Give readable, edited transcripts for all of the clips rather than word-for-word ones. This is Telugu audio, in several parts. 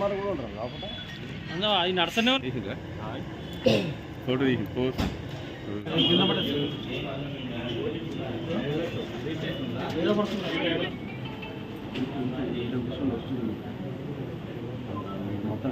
ఎంఆర్ కూడా ఉంటారు లోపల అది నడుస్తూనే ఫోటో తీసి పోస్ట్ మొత్తం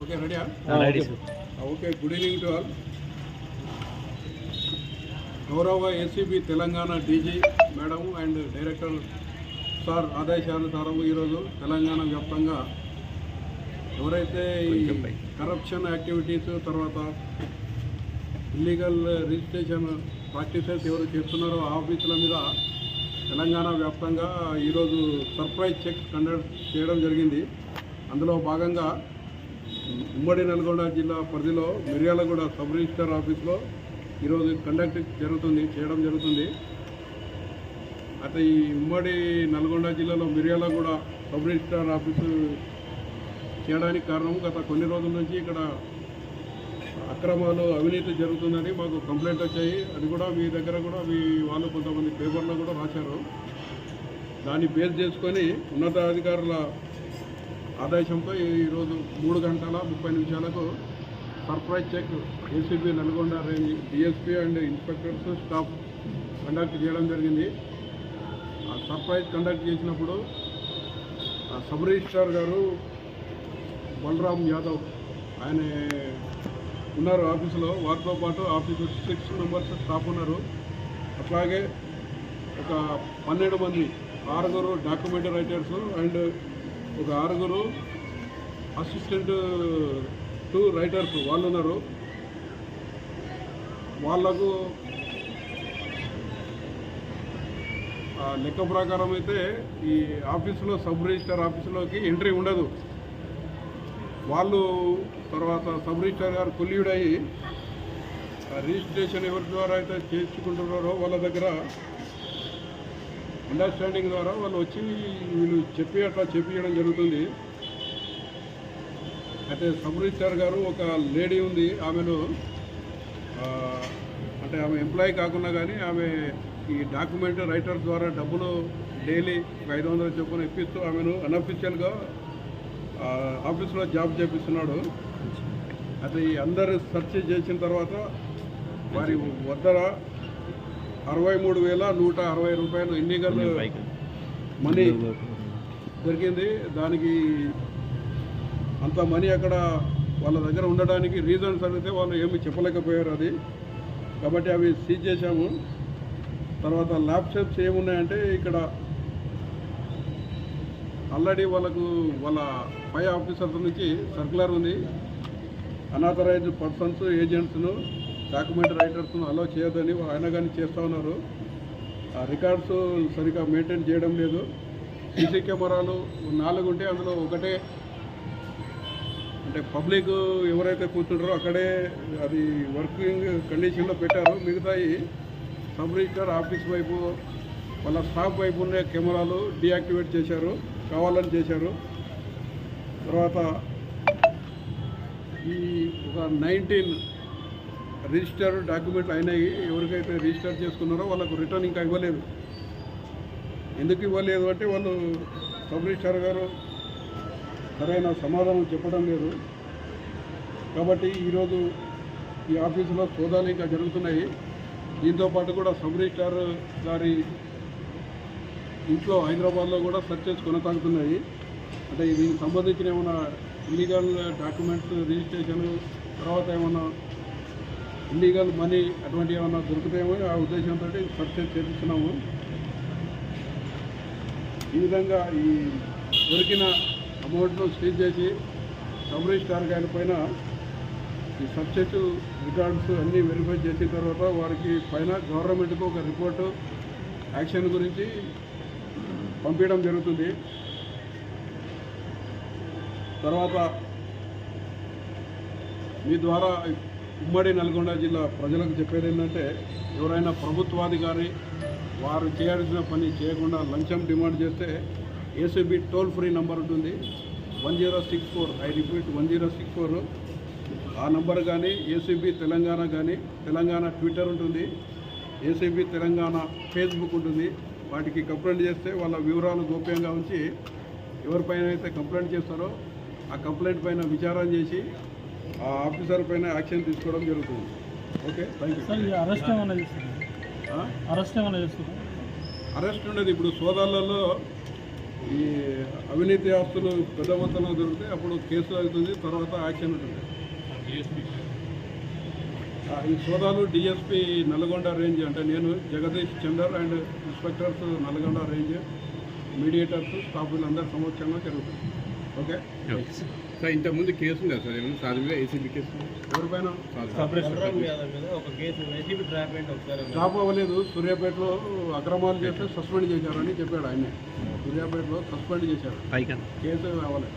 ఓకే రెడీయా? Okay, good evening to all. గౌరవ ACB Telangana DG madam and director sir ఆదేశానుసారం ఈరోజు తెలంగాణ వ్యాప్తంగా ఎవరైతే ఈ కరప్షన్ యాక్టివిటీస్ తర్వాత ఇల్లీగల్ రిజిస్ట్రేషన్ ప్రాక్టీసెస్ ఎవరు చేస్తున్నారో ఆ ఆఫీసుల మీద తెలంగాణ వ్యాప్తంగా ఈరోజు సర్ప్రైజ్ చెక్ కండక్ట్ చేయడం జరిగింది. అందులో భాగంగా ఉమ్మడి నల్గొండ జిల్లా పరిధిలో మిర్యాలగూడ సబ్ రిజిస్టర్ ఆఫీస్లో ఈరోజు చేయడం జరుగుతుంది. అయితే ఈ ఉమ్మడి నల్గొండ జిల్లాలో మిర్యాలగూడ సబ్ రిజిస్టర్ ఆఫీసు చేయడానికి కారణం గత కొన్ని రోజుల నుంచి ఇక్కడ అక్రమాలు అవినీతి జరుగుతుందని మాకు కంప్లైంట్ వచ్చాయి. అది కూడా మీ దగ్గర కూడా వాళ్ళు కొంతమంది పేపర్లో కూడా రాశారు. దాన్ని బేస్ చేసుకొని ఉన్నతాధికారుల ఆదేశంతో ఈరోజు 3:30 surprise check ACB Nalgonda range DSP and inspectors staff conduct చేయడం జరిగింది. ఆ సర్ప్రైజ్ కండక్ట్ చేసినప్పుడు సబ్ రిజిస్ట్రార్ గారు బలరాం యాదవ్ ఆయన ఉన్నారు ఆఫీసులో. వారితో పాటు ఆఫీసు 6 మెంబర్స్ స్టాఫ్ ఉన్నారు. అట్లాగే ఒక 12 మంది 6 డాక్యుమెంట్ రైటర్స్ అండ్ ఒక 6 అసిస్టెంట్ 2 రైటర్స్ వాళ్ళు ఉన్నారు. వాళ్లకు లెక్క ప్రకారం అయితే ఈ ఆఫీసులో సబ్ రిజిస్టర్ ఆఫీసులోకి ఎంట్రీ ఉండదు. వాళ్ళు తర్వాత సబ్ రిజిస్టర్ గారు కొల్లీడయి రిజిస్ట్రేషన్ ఎవరి ద్వారా అయితే చేసుకుంటున్నారో వాళ్ళ దగ్గర అండర్స్టాండింగ్ ద్వారా వాళ్ళు వచ్చి వీళ్ళు అట్లా చెప్పియడం జరుగుతుంది. అయితే సబ్ రిజిస్టర్ గారు ఒక లేడీ ఉంది, ఆమెను అంటే ఆమె ఎంప్లాయీ కాకుండా కానీ ఆమె ఈ డాక్యుమెంట్ రైటర్స్ ద్వారా డబ్బులు డైలీ 500 చొప్పున ఇప్పిస్తూ ఆమెను అన్అఫీషియల్గా ఆఫీస్లో జాబ్ చేపిస్తున్నాడు. అయితే ఈ అందరు సెర్చ్ చేసిన తర్వాత వారి వద్ద 63,160 రూపాయలు ఇల్లీగల్ మనీ దొరికింది. దానికి అంత మనీ అక్కడ వాళ్ళ దగ్గర ఉండడానికి రీజన్స్ అడిగితే వాళ్ళు ఏమి చెప్పలేకపోయారు. అది కాబట్టి అవి సీజ్ చేశాము. తర్వాత ల్యాప్టాప్స్ ఏమున్నాయంటే ఇక్కడ ఆల్రెడీ వాళ్ళ పై ఆఫీసర్స్ నుంచి సర్క్యులర్ ఉంది. అనాథరైజ్డ్ పర్సన్స్ ఏజెంట్స్ను డాక్యుమెంట్ రైటర్స్ను అలో చేయొద్దని ఆయన కానీ చేస్తూ ఉన్నారు. ఆ రికార్డ్స్ సరిగ్గా మెయింటైన్ చేయడం లేదు. సీసీ కెమెరాలు 4 ఉంటే అందులో ఒకటే అంటే పబ్లిక్ ఎవరైతే కూర్చుంటారో అక్కడే అది వర్కింగ్ కండిషన్లో పెట్టారు. మిగతాయి సబ్ రిజిస్టర్ ఆఫీస్ వైపు వాళ్ళ స్టాఫ్ వైపు ఉండే కెమెరాలు డీయాక్టివేట్ చేశారు, కావాలని చేశారు. తర్వాత ఈ ఒక 19 రిజిస్టర్ డాక్యుమెంట్లు అయినాయి. ఎవరికైతే రిజిస్టర్ చేసుకున్నారో వాళ్ళకు రిటర్న్ ఇంకా ఇవ్వలేదు. ఎందుకు ఇవ్వలేదు అంటే వాళ్ళు సబ్ రిజిస్టర్ గారు సరైన సమాధానం చెప్పడం లేదు. కాబట్టి ఈరోజు ఈ ఆఫీసులో సోదాలు ఇంకా జరుగుతున్నాయి. దీంతోపాటు కూడా సబ్ రిజిస్టర్ గారి ఇంట్లో హైదరాబాద్లో కూడా సెర్చెస్ కొనసాగుతున్నాయి. అంటే దీనికి సంబంధించిన ఏమైనా ఇల్లీగల్ డాక్యుమెంట్స్ రిజిస్ట్రేషన్ తర్వాత ఏమైనా ఇల్లీగల్ మనీ అటువంటి ఏమైనా దొరుకుతాయేమో ఆ ఉద్దేశంతో సెర్చెస్ చేపిస్తున్నాము. ఈ విధంగా ఈ దొరికిన అమౌంట్ను సీజ్ చేసి సబ్ రిజిస్ట్రార్ గారి పైన ఈ సబ్జెక్టు రికార్డ్స్ అన్నీ వెరిఫై చేసిన తర్వాత వారికి పైన గవర్నమెంట్కు ఒక రిపోర్టు యాక్షన్ గురించి పంపించడం జరుగుతుంది. తర్వాత మీ ద్వారా ఉమ్మడి నల్గొండ జిల్లా ప్రజలకు చెప్పేది ఏంటంటే, ఎవరైనా ప్రభుత్వాధికారి వారు చేయాల్సిన పని చేయకుండా లంచం డిమాండ్ చేస్తే ఏసీబీ టోల్ ఫ్రీ నంబర్ ఉంటుంది 1064. I repeat 1064. ఆ నంబర్ కానీ ఏసీబీ తెలంగాణ కానీ, తెలంగాణ ట్విట్టర్ ఉంటుంది, ఏసీబీ తెలంగాణ ఫేస్బుక్ ఉంటుంది. వాటికి కంప్లైంట్ చేస్తే వాళ్ళ వివరాలు గోప్యంగా ఉంచి ఎవరిపైన అయితే కంప్లైంట్ చేస్తారో ఆ కంప్లైంట్ పైన విచారణ చేసి ఆ ఆఫీసర్ పైన యాక్షన్ తీసుకోవడం జరుగుతుంది. Okay, thank you. అరెస్ట్ ఏమైనా చేస్తున్నారు? అరెస్ట్ ఉండేది. ఇప్పుడు సోదాలలో ఈ అవినీతి ఆస్తులు పెద్ద మొత్తంలో దొరికితే అప్పుడు కేసు అవుతుంది, తర్వాత యాక్షన్ ఉంటుంది. ఈ సోదాలు డిఎస్పీ నల్గొండ రేంజ్, అంటే నేను Jagadish Chander and inspectors Nalgonda range, mediators, staff వీళ్ళందరి సమక్షంలో జరుగుతుంది. ఓకే సార్, ఇంతకుముందు కేసు ఉందా సార్? ఏమైనా సాధ్యంగా ఏసీబీ కేసు ఎవరిపైన స్టాప్ అవ్వలేదు. సూర్యాపేటలో అక్రమాలు చేస్తే సస్పెండ్ చేశారని చెప్పాడు ఆయన. సూర్యాపేటలో సస్పెండ్ చేశారు, కేసు అవ్వలేదు.